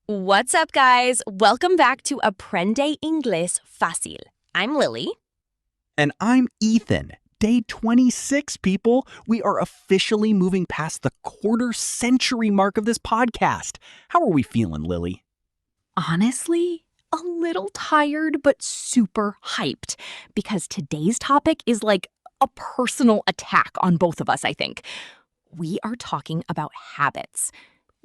What's up, guys? Welcome back to Aprende Inglés Facil. I'm Lily. And I'm Ethan. Day 26, people. We are officially moving past the quarter-century mark of this podcast. How are we feeling, Lily? Honestly, a little tired, but super hyped, because today's topic is like a personal attack on both of us, I think. We are talking about habits.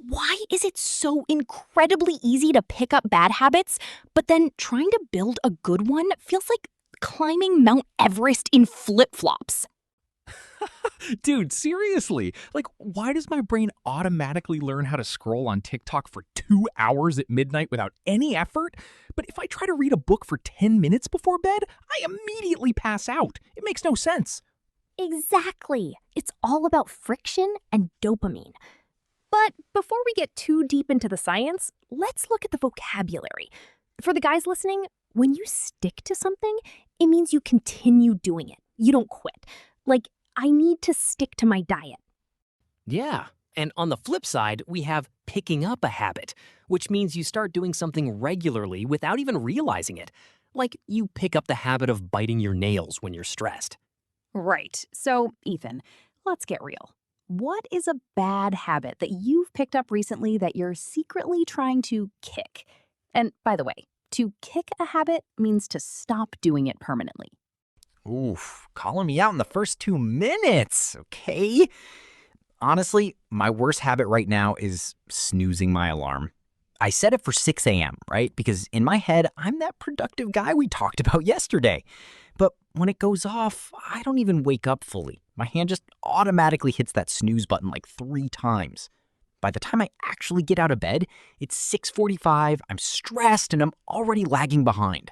Why is it so incredibly easy to pick up bad habits, but then trying to build a good one feels like climbing Mount Everest in flip-flops? Dude, seriously. Why does my brain automatically learn how to scroll on TikTok for 2 hours at midnight without any effort? But if I try to read a book for 10 minutes before bed, I immediately pass out. It makes no sense. Exactly. It's all about friction and dopamine. But before we get too deep into the science, let's look at the vocabulary. For the guys listening, when you stick to something, it means you continue doing it. You don't quit. Like, I need to stick to my diet. Yeah, and on the flip side, we have picking up a habit, which means you start doing something regularly without even realizing it. Like you pick up the habit of biting your nails when you're stressed. Right. So, Ethan, let's get real. What is a bad habit that you've picked up recently that you're secretly trying to kick? And by the way, to kick a habit means to stop doing it permanently. Oof, calling me out in the first 2 minutes, okay? Honestly, my worst habit right now is snoozing my alarm. I set it for 6 a.m., right? Because in my head, I'm that productive guy we talked about yesterday. But when it goes off, I don't even wake up fully. My hand just automatically hits that snooze button like 3 times. By the time I actually get out of bed, it's 6:45, I'm stressed, and I'm already lagging behind.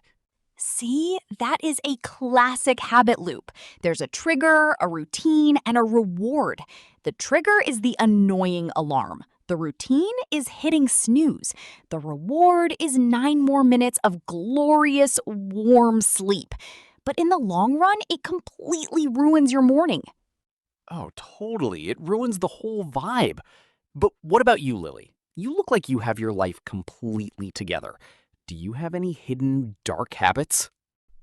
See, that is a classic habit loop. There's a trigger, a routine, and a reward. The trigger is the annoying alarm. The routine is hitting snooze. The reward is 9 more minutes of glorious, warm sleep. But in the long run, it completely ruins your morning. Oh, totally. It ruins the whole vibe. But what about you, Lily? You look like you have your life completely together. Do you have any hidden dark habits?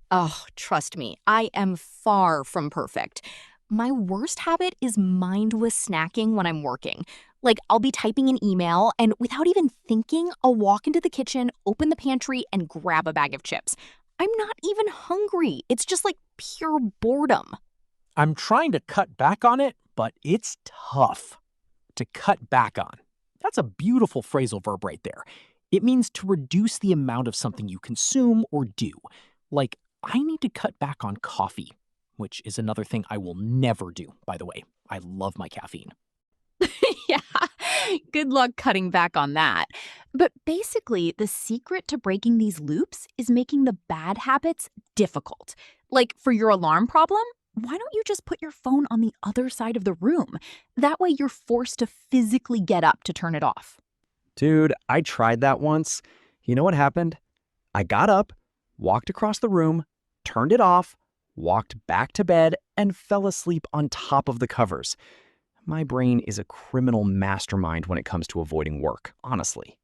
Oh, trust me, I am far from perfect. My worst habit is mindless snacking when I'm working. Like, I'll be typing an email, and without even thinking, I'll walk into the kitchen, open the pantry, and grab a bag of chips. I'm not even hungry. It's just like pure boredom. I'm trying to cut back on it, but it's tough. To cut back on. That's a beautiful phrasal verb right there. It means to reduce the amount of something you consume or do. Like, I need to cut back on coffee, which is another thing I will never do, by the way. I love my caffeine. Yeah, good luck cutting back on that. But basically, the secret to breaking these loops is making the bad habits difficult. Like, for your alarm problem, why don't you just put your phone on the other side of the room? That way you're forced to physically get up to turn it off. Dude, I tried that once. You know what happened? I got up, walked across the room, turned it off, walked back to bed, and fell asleep on top of the covers. My brain is a criminal mastermind when it comes to avoiding work, honestly.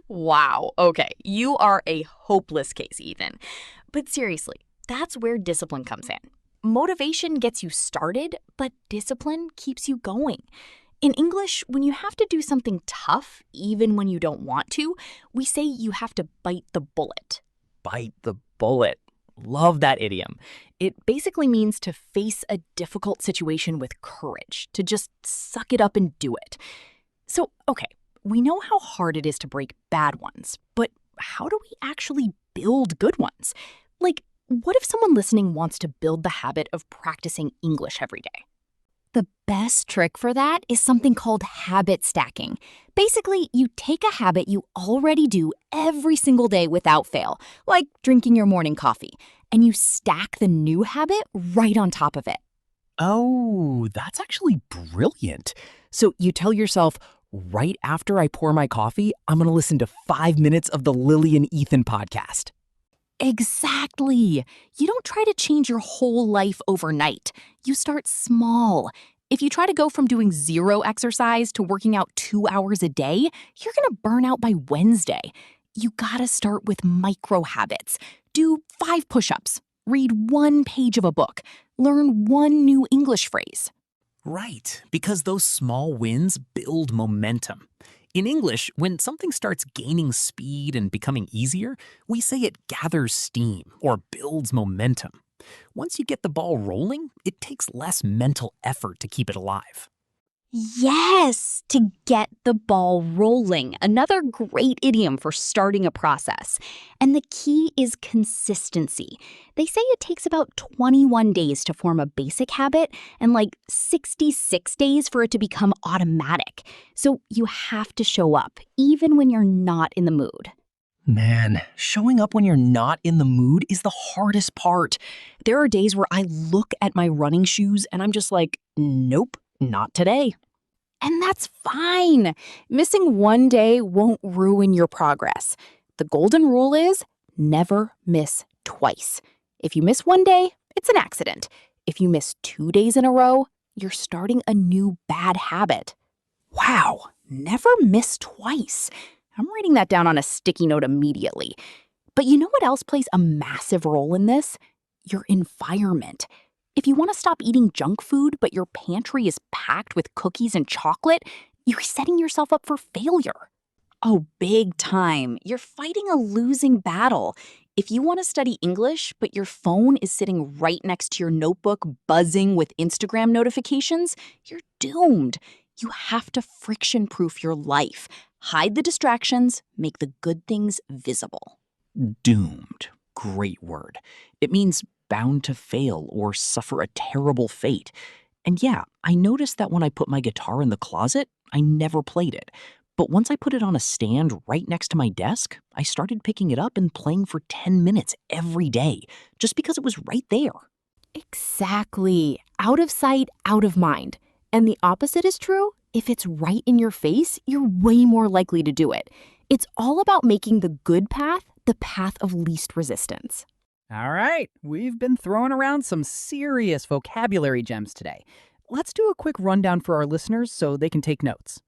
Wow. Okay, you are a hopeless case, Ethan. But seriously, that's where discipline comes in. Motivation gets you started, but discipline keeps you going. In English, when you have to do something tough, even when you don't want to, we say you have to bite the bullet. Bite the bullet. Love that idiom. It basically means to face a difficult situation with courage, to just suck it up and do it. So, okay, we know how hard it is to break bad ones, but how do we actually build good ones? Like, what if someone listening wants to build the habit of practicing English every day? The best trick for that is something called habit stacking. Basically, you take a habit you already do every single day without fail, like drinking your morning coffee, and you stack the new habit right on top of it. Oh, that's actually brilliant. So you tell yourself, right after I pour my coffee, I'm going to listen to 5 minutes of the Lily and Ethan podcast. Exactly. You don't try to change your whole life overnight. You start small. If you try to go from doing 0 exercise to working out 2 hours a day, you're going to burn out by Wednesday. You gotta start with micro habits. Do 5 push-ups, read 1 page of a book, learn 1 new English phrase. Right, because those small wins build momentum. In English, when something starts gaining speed and becoming easier, we say it gathers steam or builds momentum. Once you get the ball rolling, it takes less mental effort to keep it alive. Yes, to get the ball rolling. Another great idiom for starting a process. And the key is consistency. They say it takes about 21 days to form a basic habit and like 66 days for it to become automatic. So you have to show up, even when you're not in the mood. Man, showing up when you're not in the mood is the hardest part. There are days where I look at my running shoes and I'm just like, nope, not today. And that's fine. Missing one day won't ruin your progress. The golden rule is never miss twice. If you miss one day, it's an accident. If you miss 2 days in a row, you're starting a new bad habit. Wow, never miss twice. I'm writing that down on a sticky note immediately. But you know what else plays a massive role in this? Your environment. If you want to stop eating junk food, but your pantry is packed with cookies and chocolate, you're setting yourself up for failure. Oh, big time. You're fighting a losing battle. If you want to study English, but your phone is sitting right next to your notebook buzzing with Instagram notifications, you're doomed. You have to friction-proof your life. Hide the distractions, make the good things visible. Doomed. Great word. It means bound to fail or suffer a terrible fate. And yeah, I noticed that when I put my guitar in the closet, I never played it. But once I put it on a stand right next to my desk, I started picking it up and playing for 10 minutes every day, just because it was right there. Exactly. Out of sight, out of mind. And the opposite is true. If it's right in your face, you're way more likely to do it. It's all about making the good path the path of least resistance. All right, we've been throwing around some serious vocabulary gems today. Let's do a quick rundown for our listeners so they can take notes.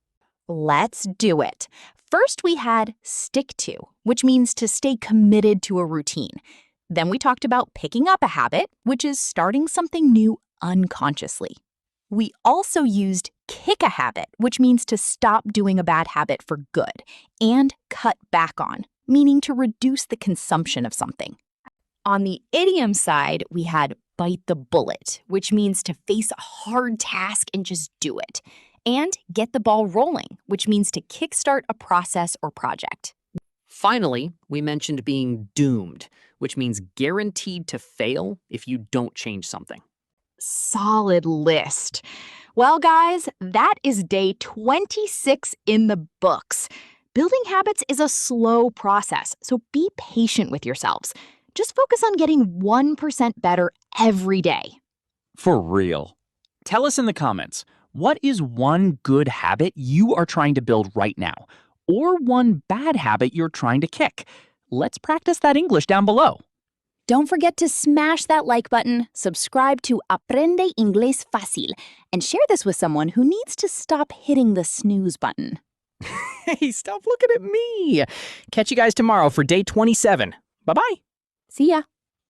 Let's do it. First, we had stick to, which means to stay committed to a routine. Then we talked about picking up a habit, which is starting something new unconsciously. We also used kick a habit, which means to stop doing a bad habit for good, and cut back on, meaning to reduce the consumption of something. On the idiom side, we had bite the bullet, which means to face a hard task and just do it. And get the ball rolling, which means to kickstart a process or project. Finally, we mentioned being doomed, which means guaranteed to fail if you don't change something. Solid list. Well, guys, that is day 26 in the books. Building habits is a slow process, so be patient with yourselves. Just focus on getting 1% better every day. For real. Tell us in the comments, what is one good habit you are trying to build right now? Or one bad habit you're trying to kick? Let's practice that English down below. Don't forget to smash that like button, subscribe to Aprende Inglés Facil, and share this with someone who needs to stop hitting the snooze button. Hey, stop looking at me. Catch you guys tomorrow for day 27. Bye-bye. See ya.